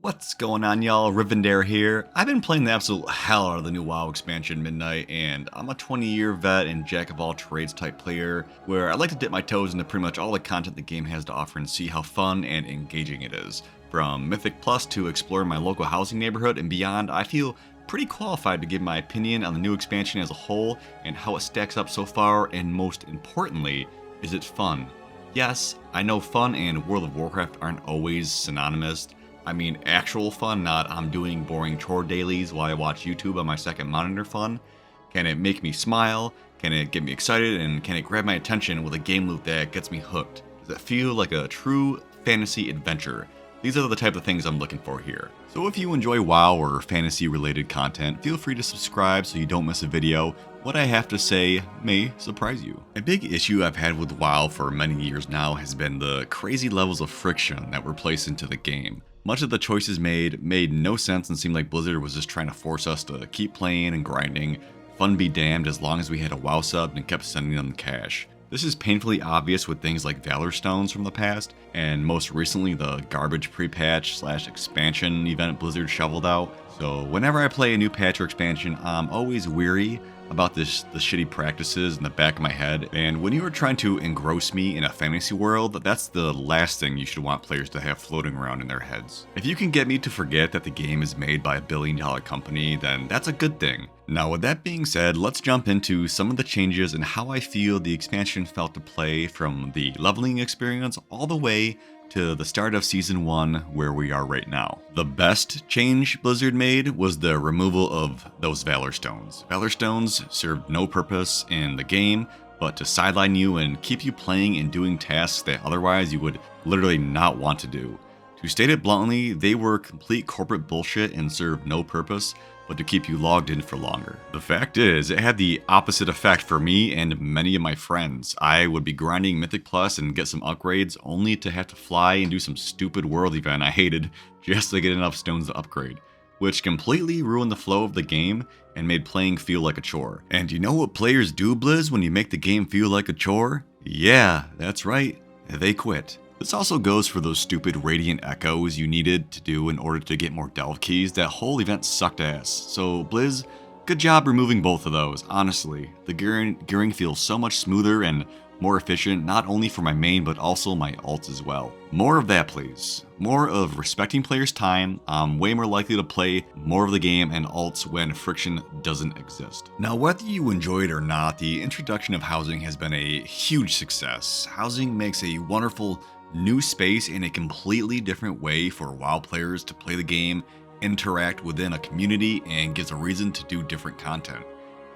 What's going on, y'all? Rivendare here. I've been playing the absolute hell out of the new WoW expansion Midnight, and I'm a 20-year vet and jack-of-all-trades type player, where I like to dip my toes into pretty much all the content the game has to offer and see how fun and engaging it is. From Mythic Plus to exploring my local housing neighborhood and beyond, I feel pretty qualified to give my opinion on the new expansion as a whole and how it stacks up so far, and most importantly, is it fun? Yes, I know fun and World of Warcraft aren't always synonymous. I mean actual fun, not I'm doing boring chore dailies while I watch YouTube on my second monitor fun. Can it make me smile? Can it get me excited? And can it grab my attention with a game loop that gets me hooked? Does it feel like a true fantasy adventure? These are the type of things I'm looking for here. So if you enjoy WoW or fantasy related content, feel free to subscribe so you don't miss a video. What I have to say may surprise you. A big issue I've had with WoW for many years now has been the crazy levels of friction that were placed into the game. Much of the choices made no sense and seemed like Blizzard was just trying to force us to keep playing and grinding. Fun be damned as long as we had a WoW sub and kept sending them cash. This is painfully obvious with things like Valor Stones from the past, and most recently the garbage pre-patch / expansion event Blizzard shoveled out. So whenever I play a new patch or expansion, I'm always weary about the shitty practices in the back of my head, and when you are trying to engross me in a fantasy world, that's the last thing you should want players to have floating around in their heads. If you can get me to forget that the game is made by a billion-dollar company, then that's a good thing. Now with that being said, let's jump into some of the changes and how I feel the expansion felt to play, from the leveling experience all the way to the start of Season 1 where we are right now. The best change Blizzard made was the removal of those Valor Stones. Valor Stones served no purpose in the game but to sideline you and keep you playing and doing tasks that otherwise you would literally not want to do. To state it bluntly, they were complete corporate bullshit and served no purpose but to keep you logged in for longer. The fact is, it had the opposite effect for me and many of my friends. I would be grinding Mythic Plus and get some upgrades only to have to fly and do some stupid world event I hated just to get enough stones to upgrade, which completely ruined the flow of the game and made playing feel like a chore. And you know what players do, Blizz, when you make the game feel like a chore? Yeah, that's right, they quit. This also goes for those stupid Radiant Echoes you needed to do in order to get more Delve Keys. That whole event sucked ass. So Blizz, good job removing both of those, honestly. The gearing feels so much smoother and more efficient, not only for my main but also my ults as well. More of that please. More of respecting players' time. I'm way more likely to play more of the game and ults when friction doesn't exist. Now whether you enjoy it or not, the introduction of housing has been a huge success. Housing makes a wonderful new space in a completely different way for WoW players to play the game, interact within a community, and gives a reason to do different content.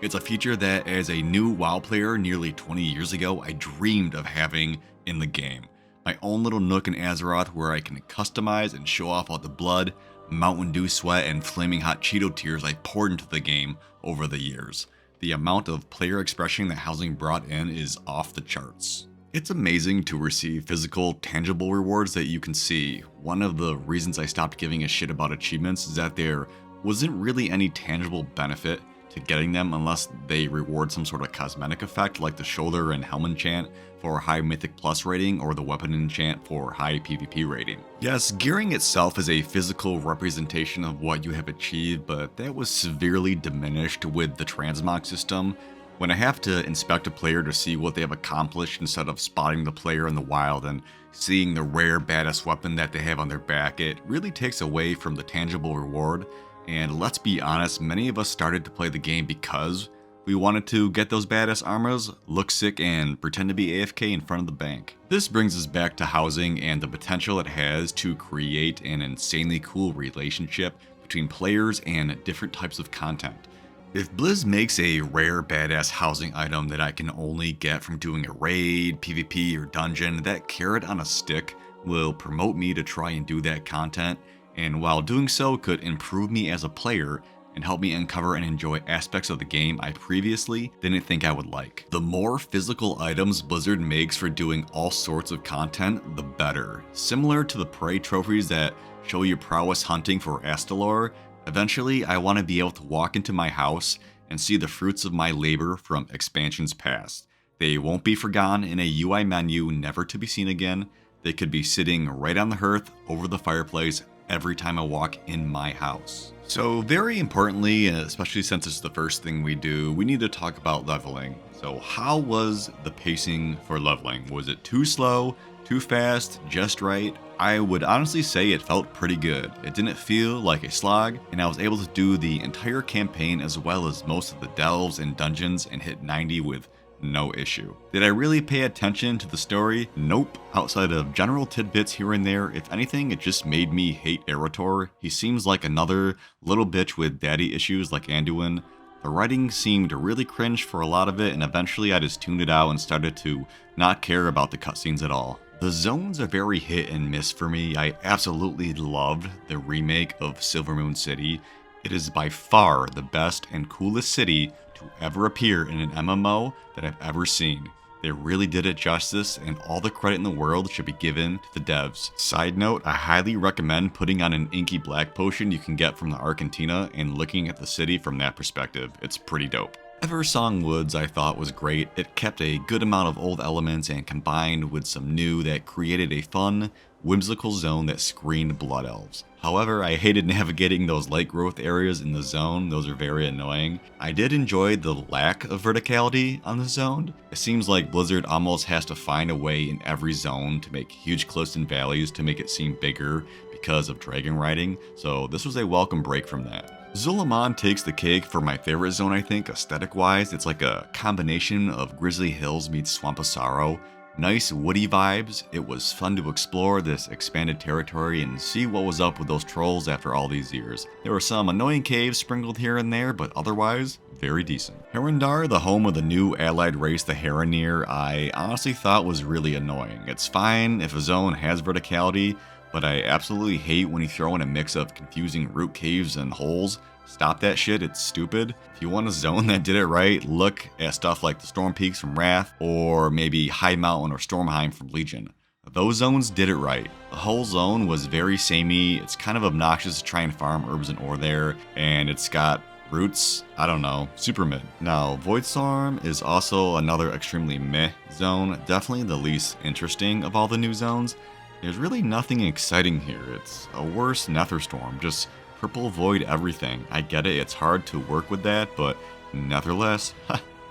It's a feature that as a new WoW player nearly 20 years ago, I dreamed of having in the game. My own little nook in Azeroth where I can customize and show off all the blood, Mountain Dew sweat, and flaming hot Cheeto tears I poured into the game over the years. The amount of player expression that housing brought in is off the charts. It's amazing to receive physical, tangible rewards that you can see. One of the reasons I stopped giving a shit about achievements is that there wasn't really any tangible benefit to getting them unless they reward some sort of cosmetic effect like the shoulder and helm enchant for high Mythic Plus rating or the weapon enchant for high PvP rating. Yes, gearing itself is a physical representation of what you have achieved, but that was severely diminished with the transmog system. When I have to inspect a player to see what they have accomplished instead of spotting the player in the wild and seeing the rare badass weapon that they have on their back, it really takes away from the tangible reward. And let's be honest, many of us started to play the game because we wanted to get those badass armors, look sick, and pretend to be AFK in front of the bank. This brings us back to housing and the potential it has to create an insanely cool relationship between players and different types of content. If Blizz makes a rare badass housing item that I can only get from doing a raid, PvP, or dungeon, that carrot on a stick will promote me to try and do that content, and while doing so could improve me as a player and help me uncover and enjoy aspects of the game I previously didn't think I would like. The more physical items Blizzard makes for doing all sorts of content, the better. Similar to the prey trophies that show your prowess hunting for Astalor, eventually, I want to be able to walk into my house and see the fruits of my labor from expansions past. They won't be forgotten in a UI menu, never to be seen again. They could be sitting right on the hearth over the fireplace, every time I walk in my house. So very importantly, and especially since it's the first thing we do, we need to talk about leveling. So how was the pacing for leveling? Was it too slow, too fast, just right? I would honestly say it felt pretty good. It didn't feel like a slog, and I was able to do the entire campaign as well as most of the delves and dungeons and hit 90 with no issue. Did I really pay attention to the story? Nope. Outside of general tidbits here and there, if anything, it just made me hate Erator. He seems like another little bitch with daddy issues like Anduin. The writing seemed really cringe for a lot of it, and eventually I just tuned it out and started to not care about the cutscenes at all. The zones are very hit and miss for me. I absolutely loved the remake of Silvermoon City. It is by far the best and coolest city to ever appear in an MMO that I've ever seen. They really did it justice, and all the credit in the world should be given to the devs. Side note, I highly recommend putting on an inky black potion you can get from the Argentina and looking at the city from that perspective. It's pretty dope. Eversong Woods I thought was great. It kept a good amount of old elements and combined with some new that created a fun, whimsical zone that screamed Blood Elves. However, I hated navigating those light growth areas in the zone. Those are very annoying. I did enjoy the lack of verticality on the zone. It seems like Blizzard almost has to find a way in every zone to make huge cliffs and valleys to make it seem bigger because of dragon riding, so this was a welcome break from that. Zul'Aman takes the cake for my favorite zone, I think, aesthetic-wise. It's like a combination of Grizzly Hills meets Swamp of Sorrow. Nice woody vibes. It was fun to explore this expanded territory and see what was up with those trolls after all these years. There were some annoying caves sprinkled here and there, but otherwise, very decent. Herondar, the home of the new allied race, the Heronir, I honestly thought was really annoying. It's fine if a zone has verticality, but I absolutely hate when you throw in a mix of confusing root caves and holes. Stop that shit, it's stupid. If you want a zone that did it right, look at stuff like the Storm Peaks from Wrath, or maybe High Mountain or Stormheim from Legion. Those zones did it right. The whole zone was very samey. It's kind of obnoxious to try and farm herbs and ore there, and it's got roots, I don't know, super mid. Now, Voidstorm is also another extremely meh zone, definitely the least interesting of all the new zones. There's really nothing exciting here. It's a worse Netherstorm, just purple void everything. I get it, it's hard to work with that, but nevertheless,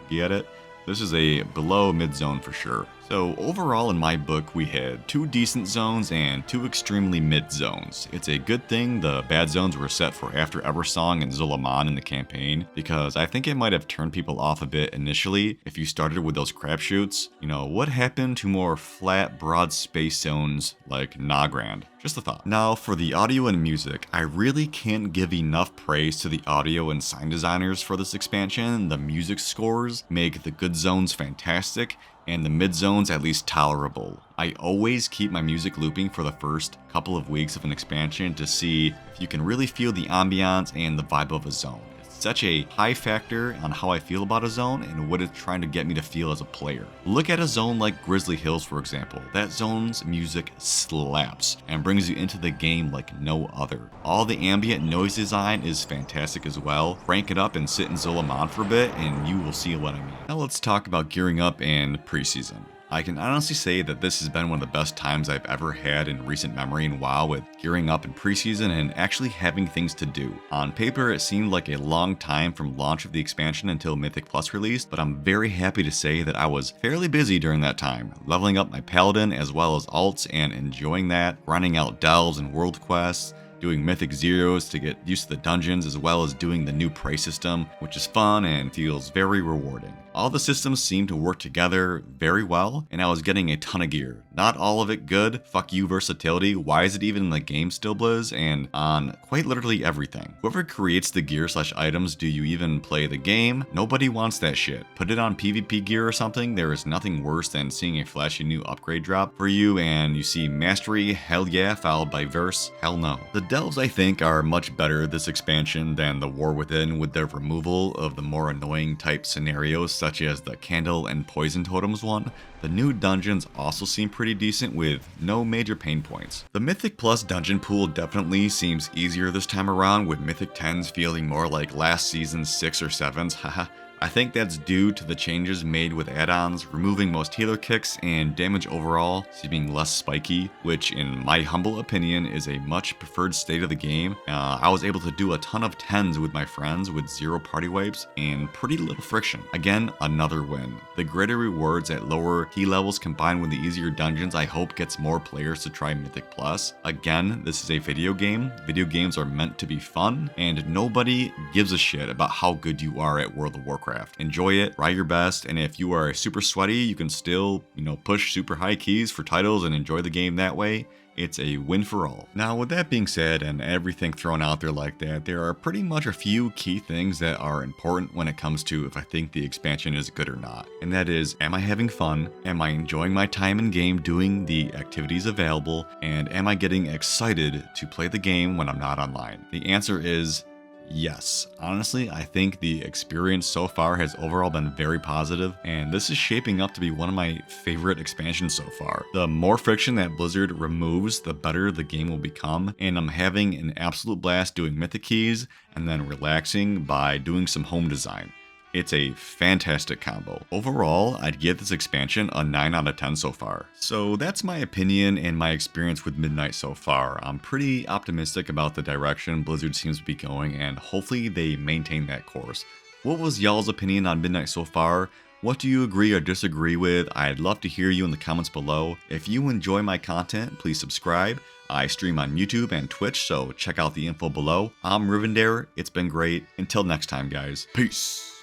get it? This is a below mid zone for sure. So overall in my book, we had 2 decent zones and 2 extremely mid zones. It's a good thing the bad zones were set for after Eversong and Zul'Aman in the campaign, because I think it might have turned people off a bit initially if you started with those crapshoots. You know, what happened to more flat, broad space zones like Nagrand? Just a thought. Now for the audio and music, I really can't give enough praise to the audio and sound designers for this expansion. The music scores make the good zones fantastic, and the mid zones at least tolerable. I always keep my music looping for the first couple of weeks of an expansion to see if you can really feel the ambiance and the vibe of a zone. It's such a high factor on how I feel about a zone and what it's trying to get me to feel as a player. Look at a zone like Grizzly Hills, for example. That zone's music slaps and brings you into the game like no other. All the ambient noise design is fantastic as well. Crank it up and sit in Zul'Aman for a bit and you will see what I mean. Now let's talk about gearing up and preseason. I can honestly say that this has been one of the best times I've ever had in recent memory in WoW, with gearing up in preseason and actually having things to do. On paper, it seemed like a long time from launch of the expansion until Mythic Plus released, but I'm very happy to say that I was fairly busy during that time, leveling up my Paladin as well as alts and enjoying that, grinding out delves and world quests, doing Mythic Zeros to get used to the dungeons, as well as doing the new price system, which is fun and feels very rewarding. All the systems seem to work together very well, and I was getting a ton of gear. Not all of it good, fuck you versatility, why is it even in the game still, Blizz, and on quite literally everything. Whoever creates the gear/items, do you even play the game? Nobody wants that shit. Put it on PvP gear or something. There is nothing worse than seeing a flashy new upgrade drop for you and you see Mastery, hell yeah, followed by Verse, hell no. The delves, I think, are much better this expansion than the War Within, with their removal of the more annoying type scenarios such as the Candle and Poison Totems one. The new dungeons also seem pretty decent with no major pain points. The Mythic Plus dungeon pool definitely seems easier this time around, with Mythic 10s feeling more like last season's 6 or 7s, haha. I think that's due to the changes made with add-ons, removing most healer kicks and damage overall seeming less spiky, which in my humble opinion is a much preferred state of the game. I was able to do a ton of 10s with my friends with 0 party wipes and pretty little friction. Again, another win. The greater rewards at lower key levels combined with the easier dungeons I hope gets more players to try Mythic Plus. Again, this is a video game. Video games are meant to be fun, and nobody gives a shit about how good you are at World of Warcraft. Enjoy it, try your best, and if you are super sweaty, you can still, push super high keys for titles and enjoy the game that way. It's a win for all. Now, with that being said, and everything thrown out there like that, there are pretty much a few key things that are important when it comes to if I think the expansion is good or not. And that is, am I having fun? Am I enjoying my time in game doing the activities available? And am I getting excited to play the game when I'm not online? The answer is yes. Honestly, I think the experience so far has overall been very positive, and this is shaping up to be one of my favorite expansions so far. The more friction that Blizzard removes, the better the game will become, and I'm having an absolute blast doing Mythic Keys and then relaxing by doing some home design. It's a fantastic combo. Overall, I'd give this expansion a 9 out of 10 so far. So that's my opinion and my experience with Midnight so far. I'm pretty optimistic about the direction Blizzard seems to be going, and hopefully they maintain that course. What was y'all's opinion on Midnight so far? What do you agree or disagree with? I'd love to hear you in the comments below. If you enjoy my content, please subscribe. I stream on YouTube and Twitch, so check out the info below. I'm Rivendare. It's been great. Until next time, guys. Peace.